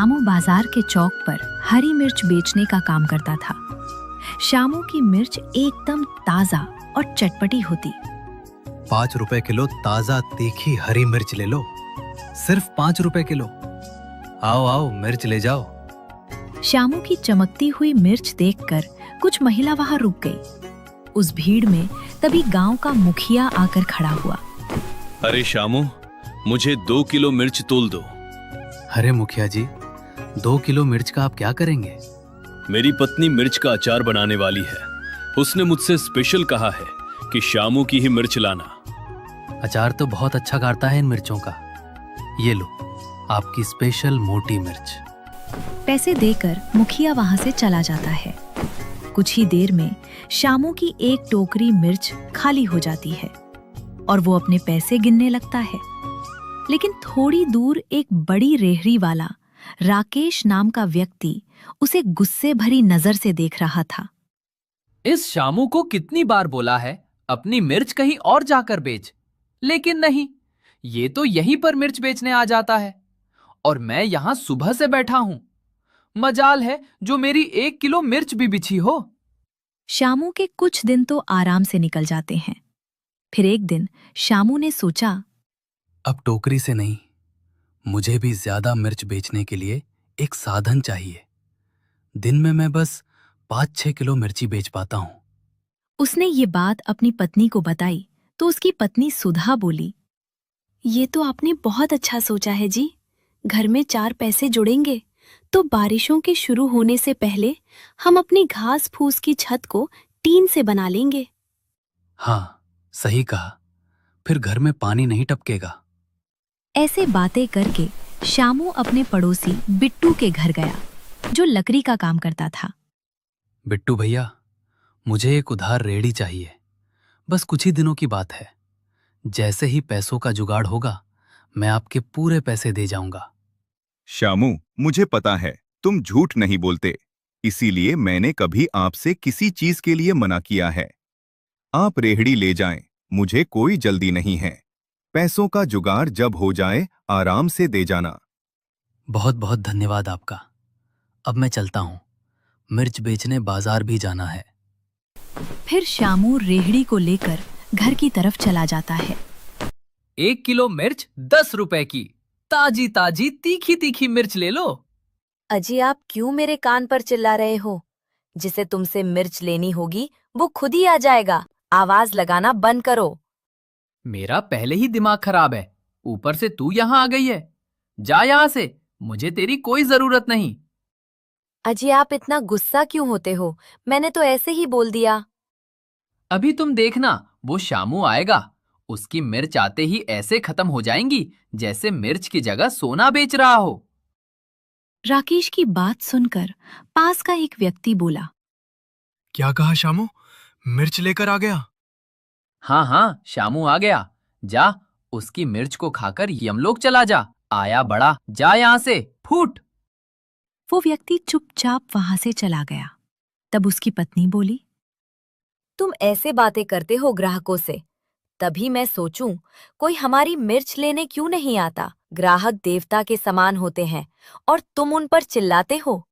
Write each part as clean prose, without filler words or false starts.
शामू बाजार के चौक पर हरी मिर्च बेचने का काम करता था। शामू की मिर्च एकदम ताजा और चटपटी होती। 5 रुपए किलो ताजा तीखी हरी मिर्च ले लो, सिर्फ 5 रुपए किलो। आओ आओ मिर्च ले जाओ। शामू की चमकती हुई मिर्च देखकर कुछ महिला वहां रुक गई। उस भीड़ में तभी गांव का मुखिया आकर खड़ा हुआ। अरे शामू, मुझे 2 किलो मिर्च तोल दो। अरे मुखिया जी, 2 किलो मिर्च का आप क्या करेंगे? मेरी पत्नी मिर्च का अचार बनाने वाली है। उसने मुझसे स्पेशल कहा है कि शामू की ही मिर्च लाना। अचार तो बहुत अच्छा काटता है इन मिर्चों का। ये लो, आपकी स्पेशल मोटी मिर्च। पैसे देकर मुखिया वहां से चला जाता है। कुछ ही देर में शामू की एक टोकरी मिर्च खाली हो जाती है और वो अपने पैसे गिनने लगता है। लेकिन थोड़ी दूर एक बड़ी रेहड़ी वाला राकेश नाम का व्यक्ति उसे गुस्से भरी नजर से देख रहा था। इस शामू को कितनी बार बोला है अपनी मिर्च कहीं और जाकर बेच, लेकिन नहीं, ये तो यहीं पर मिर्च बेचने आ जाता है और मैं यहां सुबह से बैठा हूं। मजाल है जो मेरी 1 किलो मिर्च भी बिछी हो। शामू के कुछ दिन तो आराम से निकल जाते हैं। फिर एक दिन शामू ने सोचा, अब टोकरी से नहीं, मुझे भी ज्यादा मिर्च बेचने के लिए एक साधन चाहिए। दिन में मैं बस 5-6 किलो मिर्ची बेच पाता हूँ। उसने ये बात अपनी पत्नी को बताई तो उसकी पत्नी सुधा बोली, ये तो आपने बहुत अच्छा सोचा है जी। घर में 4 पैसे जुड़ेंगे तो बारिशों के शुरू होने से पहले हम अपनी घास फूस की छत को टीन से बना लेंगे। हाँ, सही कहा। फिर घर में पानी नहीं टपकेगा। ऐसे बातें करके शामू अपने पड़ोसी बिट्टू के घर गया, जो लकड़ी का काम करता था। बिट्टू भैया, मुझे एक उधार रेहड़ी चाहिए। बस कुछ ही दिनों की बात है। जैसे ही पैसों का जुगाड़ होगा, मैं आपके पूरे पैसे दे जाऊंगा। शामू, मुझे पता है तुम झूठ नहीं बोलते, इसीलिए मैंने कभी आपसे किसी चीज के लिए मना किया है। आप रेहड़ी ले जाएं, मुझे कोई जल्दी नहीं है। पैसों का जुगाड़ जब हो जाए आराम से दे जाना। बहुत बहुत धन्यवाद आपका। अब मैं चलता हूँ, मिर्च बेचने बाजार भी जाना है। फिर शामू रेहड़ी को लेकर घर की तरफ चला जाता है। 1 किलो मिर्च 10 रुपए की ताजी ताजी तीखी तीखी मिर्च ले लो। अजी, आप क्यों मेरे कान पर चिल्ला रहे हो? जिसे तुमसे मिर्च लेनी होगी वो खुद ही आ जाएगा। आवाज लगाना बंद करो। मेरा पहले ही दिमाग खराब है, ऊपर से तू यहाँ आ गई है। जा यहाँ से, मुझे तेरी कोई जरूरत नहीं। अजी, आप इतना गुस्सा क्यों होते हो? मैंने तो ऐसे ही बोल दिया। अभी तुम देखना, वो शामू आएगा, उसकी मिर्च आते ही ऐसे खत्म हो जाएंगी जैसे मिर्च की जगह सोना बेच रहा हो। राकेश की बात सुनकर पास का एक व्यक्ति बोला, क्या कहा शामू? मिर्च लेकर आ गया? हाँ हाँ, शामू आ गया। जा, उसकी मिर्च को खाकर यमलोक चला जा। आया बड़ा, जा यहाँ से, फूट। वो व्यक्ति चुपचाप वहां से चला गया। तब उसकी पत्नी बोली, तुम ऐसे बातें करते हो ग्राहकों से, तभी मैं सोचूं कोई हमारी मिर्च लेने क्यों नहीं आता। ग्राहक देवता के समान होते हैं और तुम उन पर चिल्लाते हो।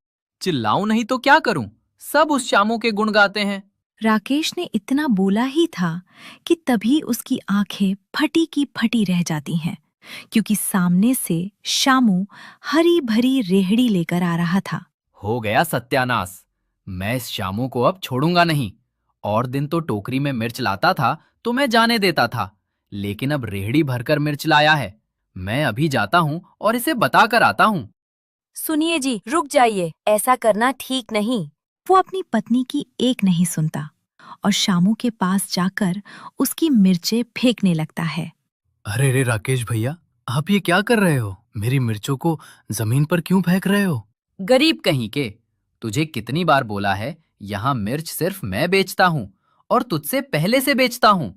चिल्लाऊं नहीं तो क्या करूं? सब उस शामू के गुण गाते हैं। राकेश ने इतना बोला ही था कि तभी उसकी आंखें फटी की फटी रह जाती हैं, क्योंकि सामने से शामू हरी भरी रेहड़ी लेकर आ रहा था। हो गया सत्यानाश। मैं इस शामू को अब छोड़ूंगा नहीं। और दिन तो टोकरी में मिर्च लाता था तो मैं जाने देता था, लेकिन अब रेहड़ी भरकर मिर्च लाया है। मैं अभी जाता हूँ और इसे बता कर आता हूँ। सुनिए जी, रुक जाइए, ऐसा करना ठीक नहीं। वो अपनी पत्नी की एक नहीं सुनता और शामू के पास जाकर उसकी मिर्चें फेंकने लगता है। अरे रे राकेश भैया, आप ये क्या कर रहे हो? मेरी मिर्चों को जमीन पर क्यों फेंक रहे हो? गरीब कहीं के, तुझे कितनी बार बोला है, यहाँ मिर्च सिर्फ मैं बेचता हूँ और तुझसे पहले से बेचता हूँ।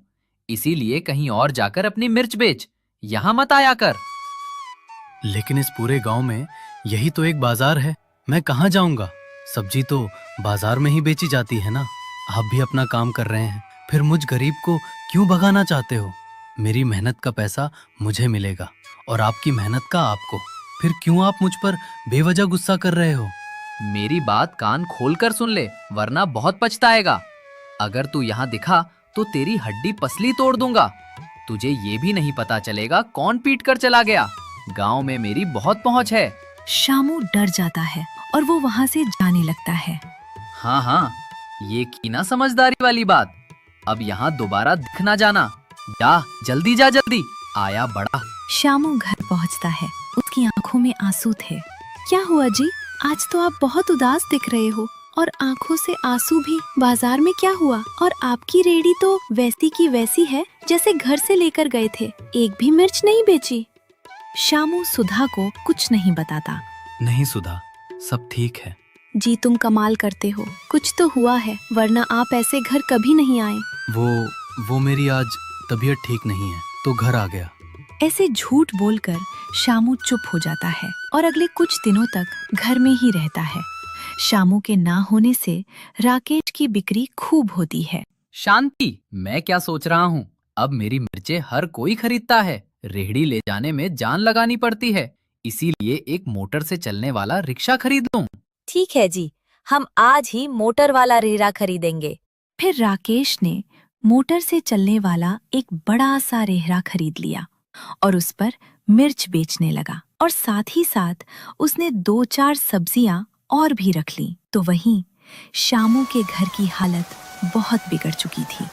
इसीलिए कहीं और जाकर अपनी मिर्च बेच, यहाँ मत आया कर। लेकिन इस पूरे गांव में यही तो एक बाजार है, मैं कहाँ जाऊंगा? सब्जी तो बाजार में ही बेची जाती है ना। आप भी अपना काम कर रहे हैं, फिर मुझ गरीब को क्यों भगाना चाहते हो? मेरी मेहनत का पैसा मुझे मिलेगा और आपकी मेहनत का आपको। फिर क्यों आप मुझ पर बेवजह गुस्सा कर रहे हो? मेरी बात कान खोलकर सुन ले, वरना बहुत पछताएगा। अगर तू यहाँ दिखा तो तेरी हड्डी पसली तोड़ दूंगा। तुझे ये भी नहीं पता चलेगा कौन पीट कर चला गया। गांव में मेरी बहुत पहुंच है। शामू डर जाता है और वो वहाँ से जाने लगता है। हाँ हाँ, ये की ना समझदारी वाली बात। अब यहाँ दोबारा दिख ना जाना। जा जल्दी, जा जल्दी, आया बड़ा। शामू घर पहुँचता है। उसकी आंखों में आंसू थे। क्या हुआ जी? आज तो आप बहुत उदास दिख रहे हो और आंखों से आंसू भी। बाजार में क्या हुआ? और आपकी रेहड़ी तो वैसी की वैसी है जैसे घर से लेकर गए थे। एक भी मिर्च नहीं बेची। शामू सुधा को कुछ नहीं बताता। नहीं सुधा, सब ठीक है। जी तुम कमाल करते हो। कुछ तो हुआ है, वरना आप ऐसे घर कभी नहीं आए। वो मेरी आज तबीयत ठीक नहीं है तो घर आ गया। ऐसे झूठ बोलकर शामू चुप हो जाता है और अगले कुछ दिनों तक घर में ही रहता है। शामू के ना होने से राकेश की बिक्री खूब होती है। शांति, मैं क्या सोच रहा हूँ, अब मेरी मिर्चें हर कोई खरीदता है। रेहड़ी ले जाने में जान लगानी पड़ती है, इसीलिए एक मोटर से चलने वाला रिक्शा खरीद लूं। ठीक है जी, हम आज ही मोटर वाला रेहड़ा खरीदेंगे। फिर राकेश ने मोटर से चलने वाला एक बड़ा सा रेहड़ा खरीद लिया और उस पर मिर्च बेचने लगा। और साथ ही साथ उसने 2-4 सब्जियां और भी रख ली। तो वहीं शामू के घर की हालत बहुत बिगड़ चुकी थी।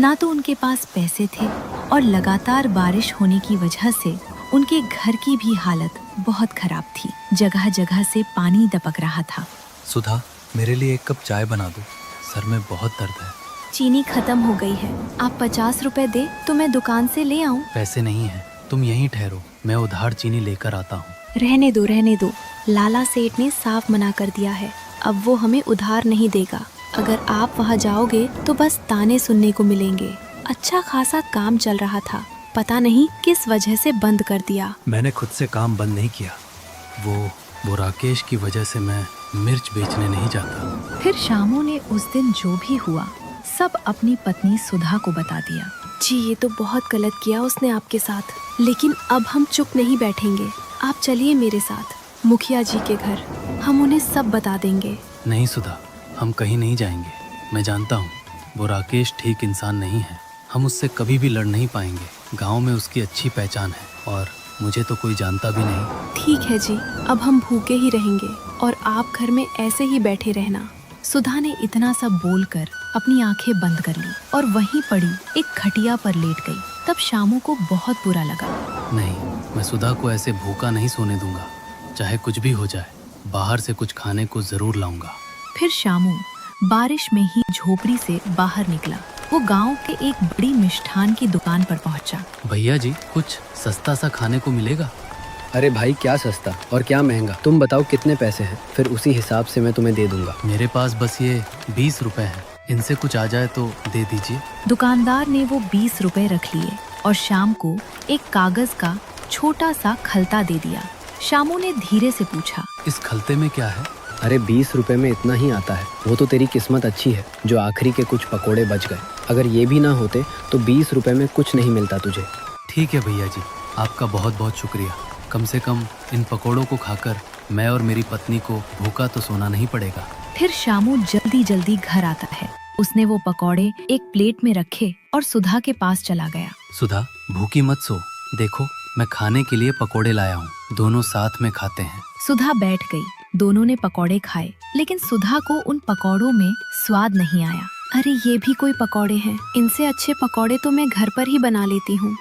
ना तो उनके पास पैसे थे और लगातार बारिश होने की वजह से उनके घर की भी हालत बहुत खराब थी। जगह जगह से पानी दपक रहा था। सुधा, मेरे लिए 1 कप चाय बना दो, सर में बहुत दर्द है। चीनी खत्म हो गई है। आप 50 रुपए दे तो मैं दुकान से ले आऊं। पैसे नहीं है, तुम यहीं ठहरो, मैं उधार चीनी लेकर आता हूँ। रहने दो। लाला सेठ ने साफ मना कर दिया है, अब वो हमें उधार नहीं देगा। अगर आप वहाँ जाओगे तो बस ताने सुनने को मिलेंगे। अच्छा खासा काम चल रहा था, पता नहीं किस वजह से बंद कर दिया। मैंने खुद से काम बंद नहीं किया, वो राकेश की वजह से मैं मिर्च बेचने नहीं जाता। फिर शामू ने उस दिन जो भी हुआ सब अपनी पत्नी सुधा को बता दिया। जी ये तो बहुत गलत किया उसने आपके साथ, लेकिन अब हम चुप नहीं बैठेंगे। आप चलिए मेरे साथ मुखिया जी के घर, हम उन्हें सब बता देंगे। नहीं सुधा, हम कहीं नहीं जाएंगे। मैं जानता हूँ वो राकेश ठीक इंसान नहीं है, हम उससे कभी भी लड़ नहीं पाएंगे। गांव में उसकी अच्छी पहचान है और मुझे तो कोई जानता भी नहीं। ठीक है जी, अब हम भूखे ही रहेंगे और आप घर में ऐसे ही बैठे रहना। सुधा ने इतना सब बोलकर अपनी आंखें बंद कर ली और वहीं पड़ी एक खटिया पर लेट गई। तब शामू को बहुत बुरा लगा। नहीं, मैं सुधा को ऐसे भूखा नहीं सोने दूंगा, चाहे कुछ भी हो जाए। बाहर से कुछ खाने को जरूर लाऊंगा। फिर शामू बारिश में ही झोपड़ी से बाहर निकला। वो गांव के एक बड़ी मिष्ठान की दुकान पर पहुंचा। भैया जी, कुछ सस्ता सा खाने को मिलेगा? अरे भाई, क्या सस्ता और क्या महंगा, तुम बताओ कितने पैसे हैं, फिर उसी हिसाब से मैं तुम्हें दे दूंगा। मेरे पास बस ये 20 रुपए हैं, इनसे कुछ आ जाए तो दे दीजिए। दुकानदार ने वो 20 रुपए रख लिए और शाम को एक कागज का छोटा सा खलता दे दिया। शामू ने धीरे से पूछा, इस खलते में क्या है? अरे 20 रुपए में इतना ही आता है। वो तो तेरी किस्मत अच्छी है जो आखिरी के कुछ पकोड़े बच गए। अगर ये भी ना होते तो 20 रुपए में कुछ नहीं मिलता तुझे। ठीक है भैया जी, आपका बहुत बहुत शुक्रिया। कम से कम इन पकोड़ों को खाकर मैं और मेरी पत्नी को भूखा तो सोना नहीं पड़ेगा। फिर शामू जल्दी जल्दी घर आता है। उसने वो पकौड़े एक प्लेट में रखे और सुधा के पास चला गया। सुधा, भूखी मत सो, देखो मैं खाने के लिए पकोड़े लाया हूँ, दोनों साथ में खाते हैं। सुधा बैठ गई। दोनों ने पकौड़े खाए, लेकिन सुधा को उन पकौड़ों में स्वाद नहीं आया। अरे ये भी कोई पकौड़े हैं, इनसे अच्छे पकौड़े तो मैं घर पर ही बना लेती हूँ।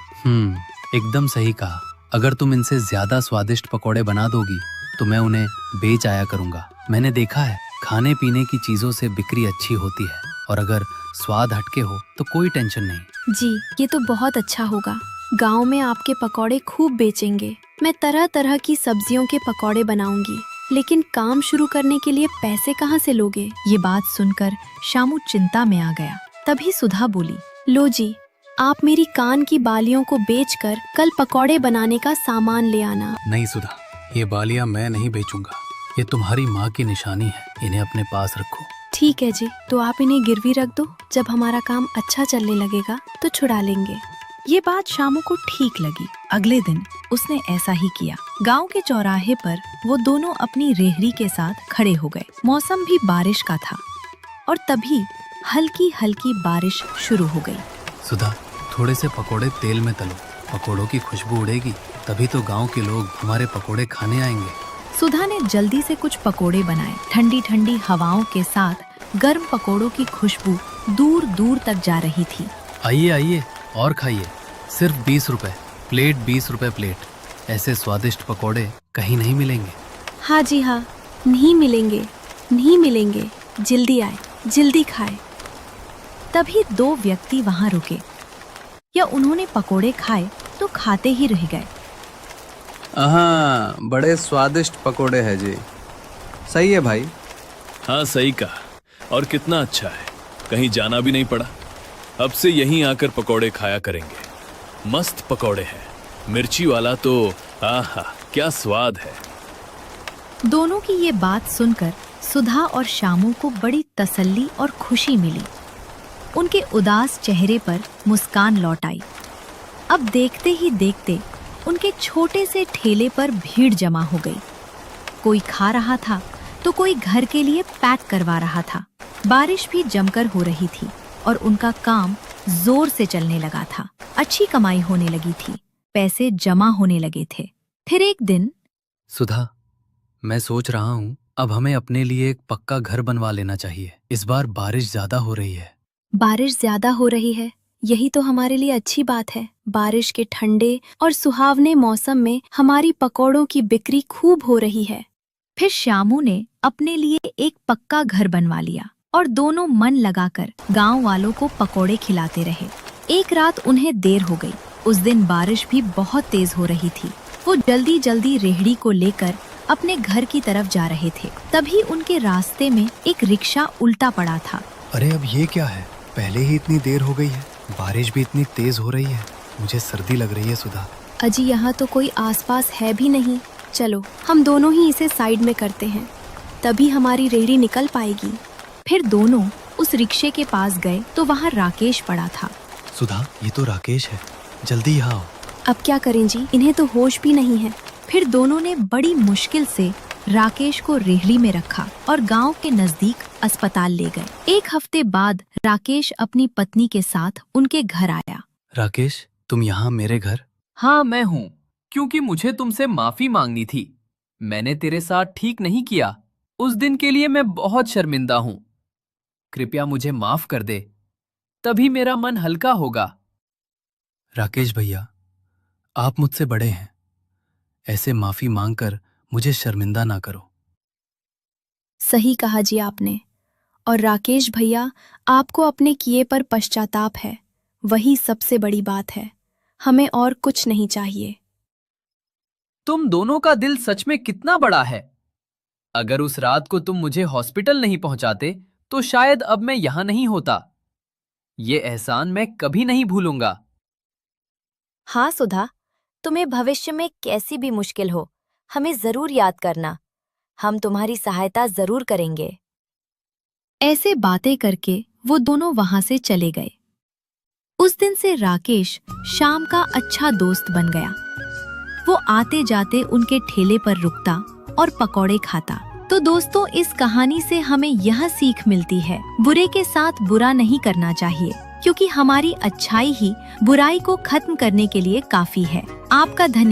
एकदम सही कहा। अगर तुम इनसे ज्यादा स्वादिष्ट पकौड़े बना दोगी तो मैं उन्हें बेच आया करूँगा। मैंने देखा है खाने पीने की चीजों से बिक्री अच्छी होती है, और अगर स्वाद हटके हो तो कोई टेंशन नहीं। जी ये तो बहुत अच्छा होगा, गांव में आपके पकौड़े खूब बेचेंगे। मैं तरह तरह की सब्जियों के पकौड़े बनाऊंगी, लेकिन काम शुरू करने के लिए पैसे कहाँ से लोगे? ये बात सुनकर शामू चिंता में आ गया। तभी सुधा बोली, लो जी, आप मेरी कान की बालियों को बेचकर कल पकौड़े बनाने का सामान ले आना। नहीं सुधा, ये बालियां मैं नहीं बेचूंगा, ये तुम्हारी माँ की निशानी है, इन्हें अपने पास रखो। ठीक है जी, तो आप इन्हें गिरवी रख दो, जब हमारा काम अच्छा चलने लगेगा तो छुड़ा लेंगे। ये बात शामू को ठीक लगी। अगले दिन उसने ऐसा ही किया। गांव के चौराहे पर वो दोनों अपनी रेहड़ी के साथ खड़े हो गए। मौसम भी बारिश का था और तभी हल्की हल्की बारिश शुरू हो गई। सुधा, थोड़े से पकोड़े तेल में तलो, पकोड़ों की खुशबू उड़ेगी, तभी तो गांव के लोग हमारे पकोड़े खाने आएंगे। सुधा ने जल्दी से कुछ पकोड़े बनाए। ठंडी ठंडी हवाओं के साथ गर्म पकोड़ों की खुशबू दूर दूर तक जा रही थी। आइए आइए और खाइए, सिर्फ 20 रुपए प्लेट, 20 रुपए प्लेट। ऐसे स्वादिष्ट पकोड़े कहीं नहीं मिलेंगे। हाँ जी हाँ, नहीं मिलेंगे, नहीं मिलेंगे। जल्दी आए, जल्दी खाए। तभी 2 व्यक्ति वहां रुके या उन्होंने पकोड़े खाए तो खाते ही रह गए। हाँ, बड़े स्वादिष्ट पकोड़े हैं जी। सही है भाई। हाँ सही कहा, और कितना अच्छा है, कहीं जाना भी नहीं पड़ा। अब से यहीं आकर पकोड़े खाया करेंगे। मस्त पकोड़े हैं, मिर्ची वाला तो आहा क्या स्वाद है। दोनों की ये बात सुनकर सुधा और शामू को बड़ी तसल्ली और खुशी मिली। उनके उदास चेहरे पर मुस्कान लौट आई। अब देखते ही देखते उनके छोटे से ठेले पर भीड़ जमा हो गई। कोई खा रहा था तो कोई घर के लिए पैक करवा रहा था। बारिश भी जमकर हो रही थी और उनका काम जोर से चलने लगा था। अच्छी कमाई होने लगी थी, पैसे जमा होने लगे थे। फिर एक दिन, सुधा, मैं सोच रहा हूँ अब हमें अपने लिए एक पक्का घर बनवा लेना चाहिए। इस बार बारिश ज्यादा हो रही है। बारिश ज्यादा हो रही है, यही तो हमारे लिए अच्छी बात है। बारिश के ठंडे और सुहावने मौसम में हमारी पकौड़ों की बिक्री खूब हो रही है। फिर शामू ने अपने लिए एक पक्का घर बनवा लिया और दोनों मन लगाकर गांव वालों को पकोड़े खिलाते रहे। एक रात उन्हें देर हो गई। उस दिन बारिश भी बहुत तेज हो रही थी। वो जल्दी जल्दी रेहड़ी को लेकर अपने घर की तरफ जा रहे थे। तभी उनके रास्ते में एक रिक्शा उल्टा पड़ा था। अरे अब ये क्या है, पहले ही इतनी देर हो गई है, बारिश भी इतनी तेज हो रही है, मुझे सर्दी लग रही है। सुधा, अजी यहाँ तो कोई आसपास है भी नहीं। चलो हम दोनों ही इसे साइड में करते हैं, तभी हमारी रेहड़ी निकल पाएगी। फिर दोनों उस रिक्शे के पास गए तो वहाँ राकेश पड़ा था। सुधा, ये तो राकेश है, जल्दी यहाँ आओ। अब क्या करें जी, इन्हें तो होश भी नहीं है। फिर दोनों ने बड़ी मुश्किल से राकेश को रेहड़ी में रखा और गांव के नजदीक अस्पताल ले गए। 1 हफ्ते बाद राकेश अपनी पत्नी के साथ उनके घर आया। राकेश, तुम यहाँ मेरे घर? हाँ मैं हूँ, क्योंकि मुझे तुमसे माफी मांगनी थी। मैंने तेरे साथ ठीक नहीं किया। उस दिन के लिए मैं बहुत शर्मिंदा हूँ। कृपया मुझे माफ कर दे, तभी मेरा मन हल्का होगा। राकेश भैया, आप मुझसे बड़े हैं, ऐसे माफी मांगकर मुझे शर्मिंदा ना करो। सही कहा जी आपने। और राकेश भैया, आपको अपने किए पर पश्चाताप है, वही सबसे बड़ी बात है। हमें और कुछ नहीं चाहिए। तुम दोनों का दिल सच में कितना बड़ा है। अगर उस रात को तुम मुझे हॉस्पिटल नहीं पहुंचाते तो शायद अब मैं यहां नहीं होता। ये एहसान मैं कभी नहीं भूलूंगा। हाँ सुधा, तुम्हें भविष्य में कैसी भी मुश्किल हो, हमें जरूर याद करना। हम तुम्हारी सहायता जरूर करेंगे। ऐसे बातें करके वो दोनों वहां से चले गए। उस दिन से राकेश शाम का अच्छा दोस्त बन गया। वो आते जाते उनके ठेले पर रुकता और पकौड़े खाता। तो दोस्तों, इस कहानी से हमें यह सीख मिलती है, बुरे के साथ बुरा नहीं करना चाहिए, क्योंकि हमारी अच्छाई ही बुराई को खत्म करने के लिए काफी है। आपका धन्यवाद।